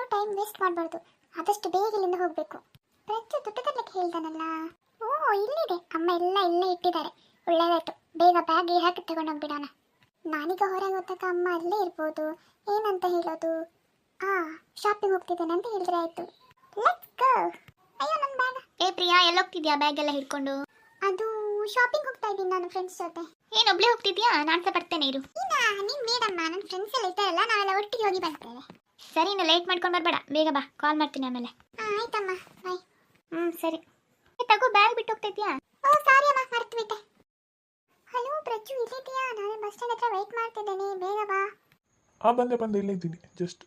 ಇನ್ನೂ time waste ಮಾಡಬಾರ್ದು. ಆದಷ್ಟು ಬೇಗ ಇಲ್ಲಿಂದ ಹೋಗಬೇಕು. ಪ್ರಜ್ಜು ದುಡ್ಡು ತರಲಿಕ್ಕೆ ಹೇಳ್ದಾನಲ್ಲ. ಓ ಇಲ್ಲಿದೆ, ಅಮ್ಮ ಎಲ್ಲ ಇಲ್ಲೇ ಇಟ್ಟಿದ್ದಾರೆ. ಒಳ್ಳೆಯದಾಯ್ತು, ಬೇಗ ಬ್ಯಾಗ್ ಹಾಕಿ ತಗೊಂಡು ಹೋಗ್ಬಿಡೋಣ. ನಾನೀಗ ಹೊರಗೆ ಹೋದಾಗ ಅಮ್ಮ ಅಲ್ಲೇ ಇರ್ಬೋದು. ಏನಂತ ಹೇಳೋದು? ಶಾಪಿಂಗ್ ಹೋಗ್ತಿದ್ದೇನೆ ಅಂತ ಹೇಳಿದ್ರೆ ಆಯ್ತು. Let's go. ಅಯ್ಯೋ ನನ್ನ ಬ್ಯಾಗ್. ಏ ಪ್ರಿಯಾ, ಎಲ್ಲೋಗ್ತಿದ್ಯಾ ಬ್ಯಾಗ್ ಎಲ್ಲ ಹಿಡ್ಕೊಂಡು? ಅದು ಶಾಪಿಂಗ್ ಹೋಗ್ತಾ ಇದ್ದೀನಿ ನಾನು ಫ್ರೆಂಡ್ಸ್ ಜೊತೆ. ಏನು ಒಬ್ಳೆ ಹೋಗ್ತಿದ್ಯಾ? ನಾನು ಸಹ ಬರ್ತೇನೆ ಇರು. ನೀನು ಬೇಡಮ್ಮ, ನನ್ನ ಫ್ರೆಂಡ್ಸ್ ಎಲ್ಲ ಇದ್ದಾರಲ್ಲ, ನಾವೆಲ್ಲ ಒಟ್ಟಿಗೆ ಹೋಗಿ ಬರ್ತೇವೆ. ಸರಿ, ಇನ್ನು ಲೇಟ್ ಮಾಡ್ಕೊಂಡು ಬರಬೇಡ, ಬೇಗ ಬಾ, ಕಾಲ್ ಮಾಡ್ತೀನಿ ಆಮೇಲೆ. ಆಯ್ತಮ್ಮ, ಬಾಯ್. ಸರಿ. ತಗೋ, ಬ್ಯಾಗ್ ಬಿಟ್ಟು ಹೋಗ್ತಿದ್ಯಾ? ಓ ಸಾರಿ ಅಮ್ಮ, ಮರ್ತು ಬಿಟ್ಟೆ. ಹಲೋ ಪ್ರಜ್ಜು, ಇಲ್ಲಿದ್ದೀಯಾ? ನಾನು ಬಸ್ ಸ್ಟ್ಯಾಂಡ್ ಹತ್ರ ವೆಯ್ಟ್ ಮಾಡ್ತಿದ್ದೇನೆ, ಬೇಗ ಬಾ. ಬಂದೆ ಇಲ್ಲೇ ಇದ್ದೀನಿ ಜಸ್ಟ್.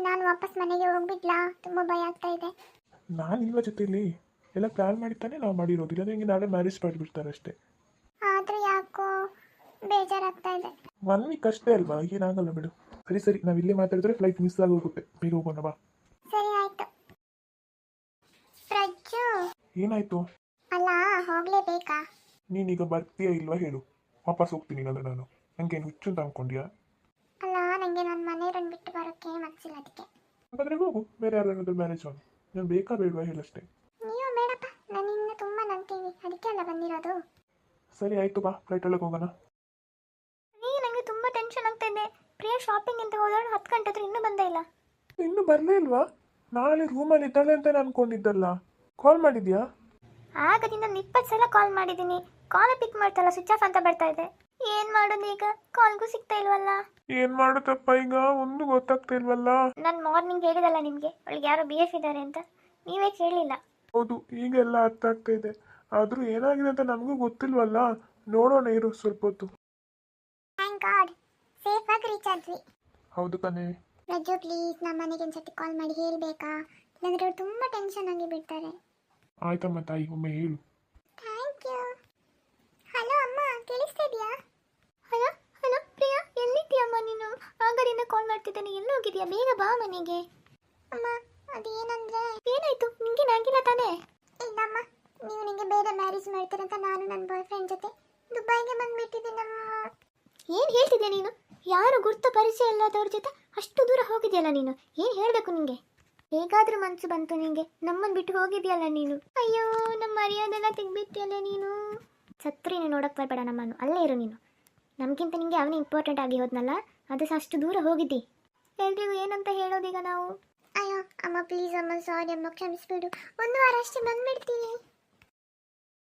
ನಾನು ವಾಪಸ್ ಮನೆಗೆ ಹೋಗ್ಬಿಡ್ಲಾ? ತುಂಬ ಭಯ ಆಗ್ತಾ ಇದೆ. ನಾನು ಇಲ್ವ ಜೊತೆಲಿ ಎಲ್ಲ ಪ್ಲ್ಯಾನ್ ಮಾಡಿದ್ದಾನೆ, ನಾವು ಮಾಡಿರೋದು. ಇಲ್ಲಾಂದ್ರೆ ಹಿಂಗೆ ನಾಳೆ ಮ್ಯಾರೇಜ್ ಮಾಡಿಬಿಡ್ತಾರೆ ಅಷ್ಟೇ. ಆದರೂ ಯಾಕೋ ಬೇಜಾರಾಗ್ತಾ ಇದೆ. 1 ವೀಕ್ ಅಷ್ಟೇ ಅಲ್ವಾ, ಏನಾಗಲ್ಲ ಬಿಡು. ಸರಿ, ನಾವು ಇಲ್ಲೇ ಮಾತಾಡಿದ್ರೆ ಫ್ಲೈಟ್ ಮಿಸ್ ಆಗೋಗುತ್ತೆ. ಬೇಗ ಹೋಗೋಣ ಬಾ. ಸರಿ ಆಯ್ತು. ಪ್ರಜ್ಜು, ಏನಾಯ್ತು? ಅಲ್ಲ ಹೋಗ್ಲೇಬೇಕಾ? ನೀನೀಗ ಬರ್ತೀಯಾ ಇಲ್ವಾ ಹೇಳು. ವಾಪಸ್ ಹೋಗ್ತೀನಿ ಅಂದ್ರೆ ನಾನು. ನನಗೇನು ಹುಚ್ಚು ಅಂತ ಅಂದ್ಕೊಂಡ್ಯಾ? ಅಲ್ಲ, ನನಗೆ ನನ್ನ ಮನೆಯವ್ರನ್ನ ಬಿಟ್ಟು ಬರೋಕ್ಕೆ ಮನಸ್ಸಿಲ್ಲ, ಅದಕ್ಕೆ. ಹಾಗಾದ್ರೆ ಹೋಗು, ಬೇರೆ ಯಾರಾದ್ರೂ ಮ್ಯಾರೇಜ್ ಮಾಡು. ನಾನು ಬೇಕಾ ಬೇಡವಾ ಹೇಳಷ್ಟೇ. ನೀವು ಬೇಡಪ್ಪ, ನಾನು ಇನ್ನು ತುಂಬ ನಂಬ್ತೀನಿ, ಅದಕ್ಕೆ ಅಲ್ಲ ಬಂದಿರೋದು. ಸರಿ ಆಯ್ತು ಬಾ, ಫ್ಲೈಟ್ ಒಳಗೆ ಹೋಗೋಣ. ನನಗೆ ತುಂಬ ಟೆನ್ಷನ್ ಆಗ್ತಾ ಇದೆ. ಪ್ರಿಯಾ ಶಾಪಿಂಗ್ ಅಂತ ಹೋದವಳು 10 ಗಂಟೆ ಹತ್ರ ಇನ್ನೂ ಬಂದೇ ಇಲ್ಲ. ಇನ್ನೂ ಬರಲೇ ಇಲ್ವಾ? ನಾಳೆ ರೂಮಲ್ಲಿ ಇದ್ದಾಳೆ ಅಂತ ಅನ್ಕೊಂಡಿದ್ದಲ್ಲ. ಕಾಲ್ ಮಾಡಿದ್ಯಾ? ಆಗದಿಂದ 20 ಸಲ ಕಾಲ್ ಮಾಡಿದ್ದೀನಿ, ಕಾಲ್ ಪಿಕ್ ಮಾಡ್ತಲ್ಲ, ಸ್ವಿಚ್ ಆಫ್ ಅಂತ ಬರ್ತಾ ಇದೆ. ಏನ್ ಮಾಡೋದು ಈಗ? ಕಾಲ್ಗೂ ಸಿಗ್ತಾ ಇಲ್ವಲ್ಲ. ಏನ್ ಮಾಡುತ್ತಪ್ಪ ಈಗ, ಒಂದು ಗೊತ್ತಾಗ್ತಾ ಇಲ್ವಲ್ಲ. ನಾನು ಮಾರ್ನಿಂಗ್ ಹೇಳಿದಲ್ಲ ನಿಮಗೆ, ಅವಳಿಗೆ ಯಾರೋ BF ಇದ್ದಾರೆ ಅಂತ, ನೀವೇ ಕೇಳಲಿಲ್ಲ. ಹೌದು, ಈಗೆಲ್ಲ ಅರ್ಥ ಆಗ್ತಾ ಇದೆ. ಆದ್ರೂ ಏನಾಗಿದೆ ಅಂತ ನಮಗೂ ಗೊತ್ತಿಲ್ವಲ್ಲ. ನೋಡೋಣ ಇರು ಸ್ವಲ್ಪ ಹೊತ್ತು. ಥ್ಯಾಂಕ್ ಗಾಡ್, ಸೇಫ್ ಆಗಿ ರೀಚ್ ಆದ್ವಿ. ಹೌದು ಕಣೆ. ರಜ್ಜು ಪ್ಲೀಸ್, ನಮ್ಮ ಮನೆಗೆ ಒಂದ್ಸತಿ ಕಾಲ್ ಮಾಡಿ ಹೇಳಬೇಕಾ? ಇಲ್ಲಾಂದ್ರೆ ಅವ್ರು ತುಂಬ ಟೆನ್ಷನ್ ಆಗಿ ಬಿಡ್ತಾರೆ. ಆಯ್ತಮ್ಮ ತಾಯಿ, ಒಮ್ಮೆ ಹೇಳು. Thank you. ಹಲೋ ಅಮ್ಮ, ಕೇಳಿಸ್ತಾ ಇದೆಯಾ? ಹಲೋ ಹಲೋ ಪ್ರಿಯಾ, ಎಲ್ಲಿದ್ದೀಯಮ್ಮ ನೀನು? ಆಗರಿಂದ ಕಾಲ್ ಮಾಡ್ತಿದ್ದೇನೆ, ಎಲ್ಲಿ ಹೋಗಿದ್ಯಾ? ಬೇಗ ಬಾ ಮನೆಗೆ. ಅಮ್ಮ, ಅದೇನಂದ್ರೆ. ಏನಾಯ್ತು? ನಿಂಗೇನಾಗಿಲ್ಲ ತಾನೇ? ಇಲ್ಲಮ್ಮ, ನೀವು ನಿಮಗೆ ಬೇರೆ ಮ್ಯಾರೇಜ್ ಮಾಡ್ತೀರಂತ ನಾನು ನನ್ನ ಬಾಯ್ ಫ್ರೆಂಡ್ ಜೊತೆ ದುಬೈಗೆ ಬಂದ್ಬಿಟ್ಟಿದ್ದೀನಮ್ಮ. ಏನು ಹೇಳ್ತಿದ್ಯಾ ನೀನು? ಯಾರು ಗುರ್ತ ಪರಿಚಯ ಇಲ್ಲದವ್ರ ಜೊತೆ ಅಷ್ಟು ದೂರ ಹೋಗಿದ್ಯಲ್ಲ ನೀನು? ಏನು ಹೇಳಬೇಕು ನಿನಗೆ? ಹೇಗಾದ್ರೂ ಮನಸ್ಸು ಬಂತು ನಿನಗೆ? ನಮ್ಮನ್ನು ಬಿಟ್ಟು ಹೋಗಿದ್ಯಲ್ಲ ನೀನು. ಅಯ್ಯೋ, ನಮ್ಮ ಮರ್ಯಾದೆಲ್ಲ ತೆಗ್ಬಿಟ್ಟಿಯಲ್ಲ ನೀನು. ಸತ್ರಿ ನೀನು ನೋಡಕ್ಕೆ ಬರಬೇಡ ನಮ್ಮನ್ನು, ಅಲ್ಲೇ ಇರು ನೀನು. ನಮಗಿಂತ ನಿನಗೆ ಅವನೇ ಇಂಪಾರ್ಟೆಂಟ್ ಆಗಿ ಹೋದ್ನಲ್ಲ, ಅದು ಸಹ ಅಷ್ಟು ದೂರ ಹೋಗಿದ್ದಿ. ಎಲ್ರಿಗೂ ಏನಂತ ಹೇಳೋದೀಗ ನಾವು? ಅಯ್ಯೋ ಅಮ್ಮ ಪ್ಲೀಸ್ ಅಮ್ಮ, ಸಾರಿ ಅಮ್ಮ, ಕ್ಷಮಿಸ್ಬಿಡು. 1 ವಾರ ಅಷ್ಟೇ ಬಂದ್ಬಿಡ್ತೀನಿ.